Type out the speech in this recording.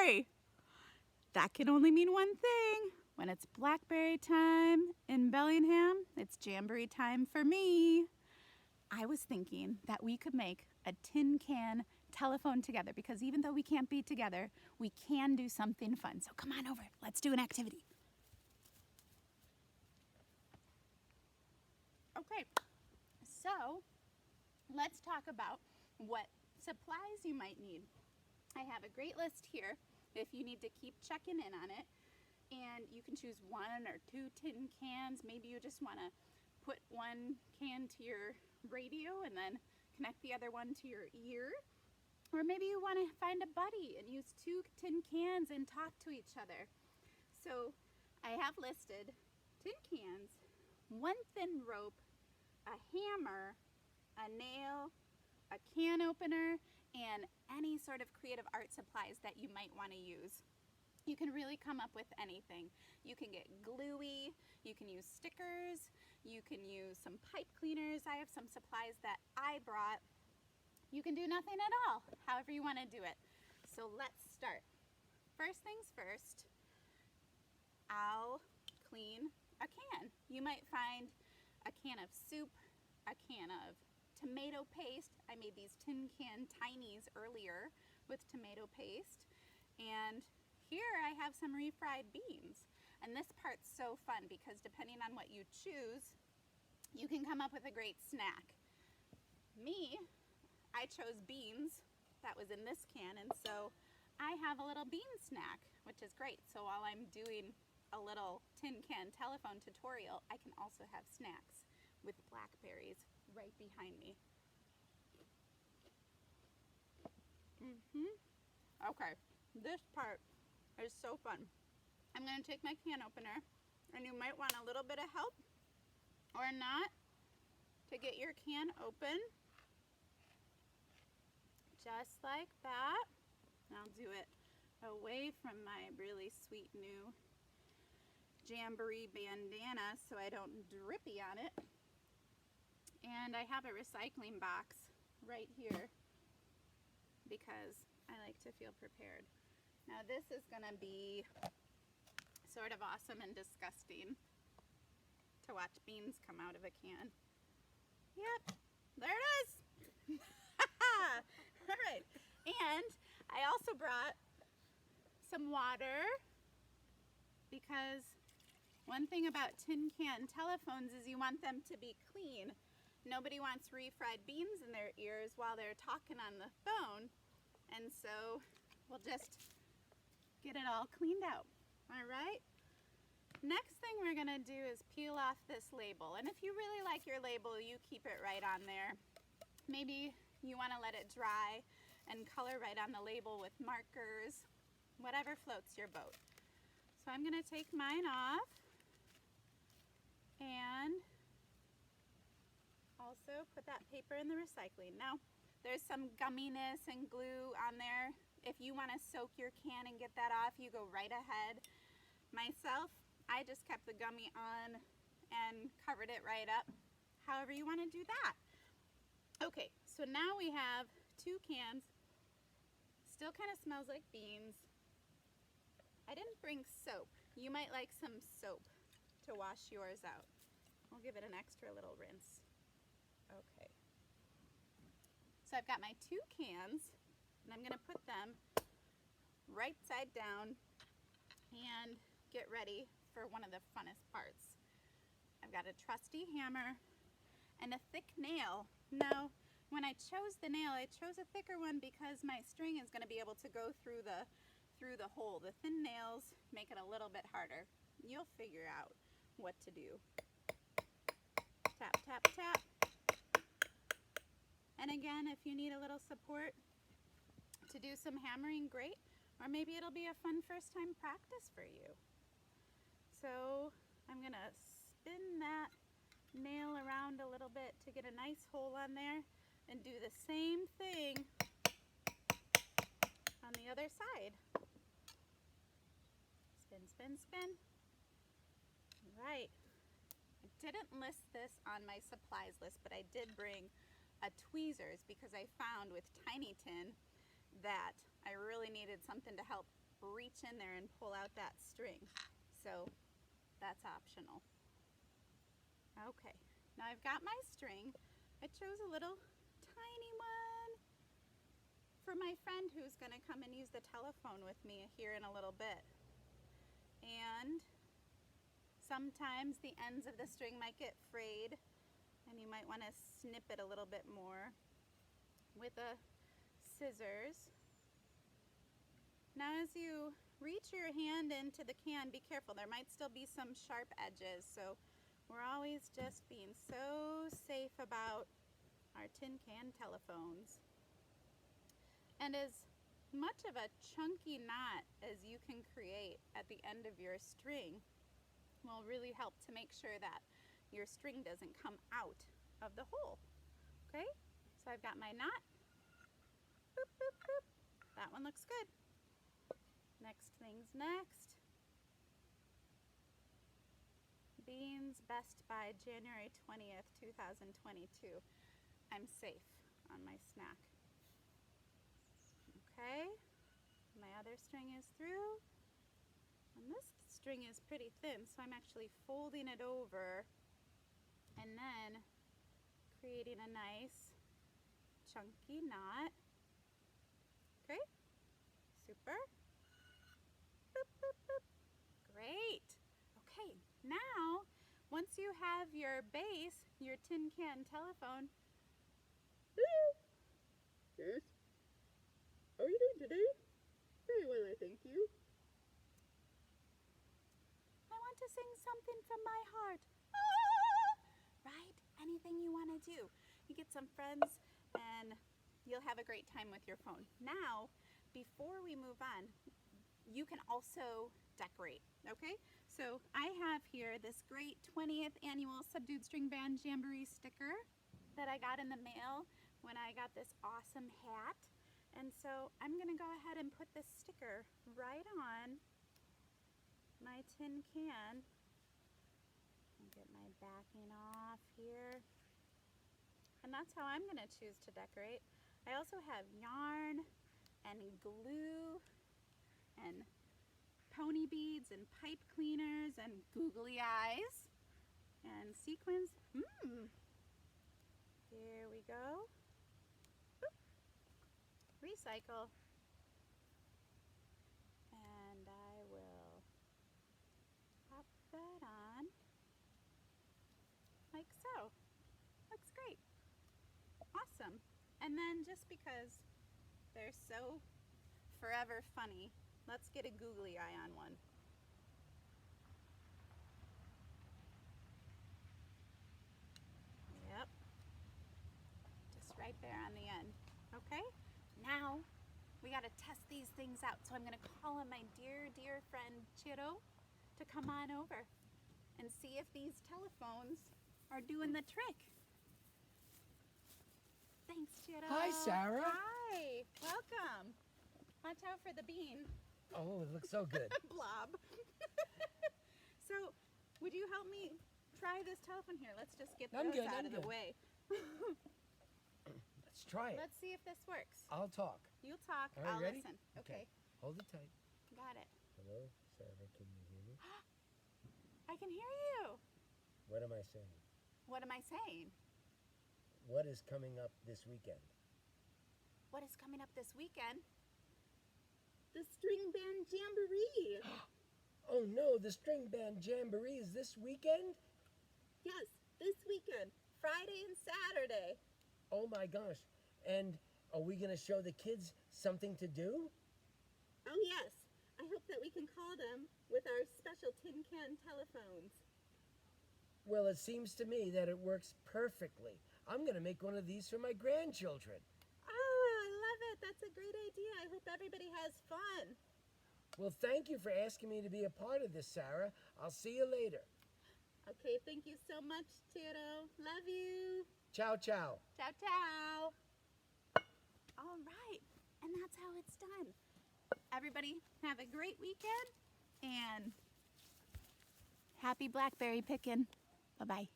blackberry. That can only mean one thing. When it's blackberry time in Bellingham, it's Jamboree time for me. I was thinking that we could make a tin can telephone together, because even though we can't be together, we can do something fun. So come on over, let's do an activity. Okay, so let's talk about what supplies you might need. I have a great list here if you need to keep checking in on it. And you can choose 1 or 2 tin cans. Maybe you just want to put one can to your radio and then connect the other one to your ear. Or maybe you want to find a buddy and use 2 tin cans and talk to each other. So I have listed tin cans, 1 thin rope, a hammer, a nail, a can opener, and any sort of creative art supplies that you might want to use. You can really come up with anything. You can get gluey, you can use stickers, you can use some pipe cleaners. I have some supplies that I brought. You can do nothing at all, however you want to do it. So let's start. First things first, I'll clean a can. You might find a can of soup, a can of tomato paste. I made these tin can tinies earlier with tomato paste. And here I have some refried beans. And this part's so fun because depending on what you choose, you can come up with a great snack. Me, I chose beans. That was in this can, and so I have a little bean snack, which is great. So while I'm doing a little tin can telephone tutorial, I can also have snacks with blackberries right behind me. Okay, this part is so fun. I'm going to take my can opener, and you might want a little bit of help or not to get your can open. Just like that. And I'll do it away from my really sweet new Jamboree bandana so I don't drippy on it. And I have a recycling box right here because I like to feel prepared. Now this is going to be sort of awesome and disgusting to watch beans come out of a can. Yep, there it is. All right, and I also brought some water because one thing about tin can telephones is you want them to be clean. Nobody wants refried beans in their ears while they're talking on the phone, and so we'll just get it all cleaned out. All right. Next thing we're gonna do is peel off this label. And if you really like your label, you keep it right on there. Maybe you wanna let it dry and color right on the label with markers, whatever floats your boat. So I'm gonna take mine off and also put that paper in the recycling. Now, there's some gumminess and glue on there. If you want to soak your can and get that off, you go right ahead. Myself, I just kept the gummy on and covered it right up. However you want to do that. Okay, so now we have 2 cans. Still kind of smells like beans. I didn't bring soap. You might like some soap to wash yours out. I'll give it an extra little rinse. Okay. So I've got my 2 cans, and I'm going to put them right side down and get ready for one of the funnest parts. I've got a trusty hammer and a thick nail. Now, when I chose the nail, I chose a thicker one because my string is going to be able to go through the hole. The thin nails make it a little bit harder. You'll figure out what to do. Tap, tap, tap. And again, if you need a little support to do some hammering, great. Or maybe it'll be a fun first time practice for you. So I'm gonna spin that nail around a little bit to get a nice hole on there and do the same thing on the other side. Spin, spin, spin. All right. I didn't list this on my supplies list, but I did bring a tweezers because I found with Tiny Tin that I really needed something to help reach in there and pull out that string. So that's optional. Okay, now I've got my string. I chose a little tiny one for my friend who's gonna come and use the telephone with me here in a little bit. And sometimes the ends of the string might get frayed and you might want to snip it a little bit more with a scissors. Now as you reach your hand into the can, be careful. There might still be some sharp edges, so we're always just being so safe about our tin can telephones. And as much of a chunky knot as you can create at the end of your string will really help to make sure that your string doesn't come out of the hole. Okay, so I've got my knot. Boop, boop, boop. That one looks good. Next thing's next. Beans best by January 20th, 2022. I'm safe on my snack. Okay, my other string is through. And this string is pretty thin, so I'm actually folding it over and then creating a nice chunky knot. Okay, super. Boop, boop, boop. Great. Okay, now once you have your base, your tin can telephone. Yes. How are you doing today? Very well, I thank you. I want to sing something from my heart. Ah! Right? Anything you want to do. You get some friends and you'll have a great time with your phone. Now, before we move on, you can also decorate, okay? So I have here this great 20th annual Subdued Stringband Jamboree sticker that I got in the mail when I got this awesome hat. And so I'm gonna go ahead and put this sticker right on my tin can. I'll get my backing off here. And that's how I'm gonna choose to decorate. I also have yarn and glue and pony beads and pipe cleaners and googly eyes and sequins. Here we go. Boop. Recycle. And I will pop that on like so. Looks great. Awesome. And then just because they're so forever funny, let's get a googly eye on one. Yep. Just right there on the end. Okay? Now we got to test these things out. So I'm going to call on my dear, dear friend Chiro to come on over and see if these telephones are doing the trick. Thanks, Chiro. Hi, Sarah. Hi. Welcome. Watch out for the bean. Oh, it looks so good. Blob. So, would you help me try this telephone here? Let's just get those out of the way. Let's try it. Let's see if this works. I'll talk. You'll talk. All right, I'll ready? listen. Okay. Hold it tight. Got it. Hello, Sarah, can you hear me? I can hear you. What am I saying? What am I saying? What is coming up this weekend? What is coming up this weekend? The Stringband Jamboree. Oh no, the Stringband Jamboree is this weekend? Yes, this weekend. Friday and Saturday. Oh my gosh. And are we going to show the kids something to do? Oh yes. I hope that we can call them with our special tin can telephones. Well, it seems to me that it works perfectly. I'm going to make one of these for my grandchildren. Oh, I love it. That's a great idea. I hope everybody has fun. Well, thank you for asking me to be a part of this, Sarah. I'll see you later. Okay, thank you so much, Tito. Love you. Ciao, ciao. Ciao, ciao. All right, and that's how it's done. Everybody have a great weekend and happy blackberry picking. Bye-bye.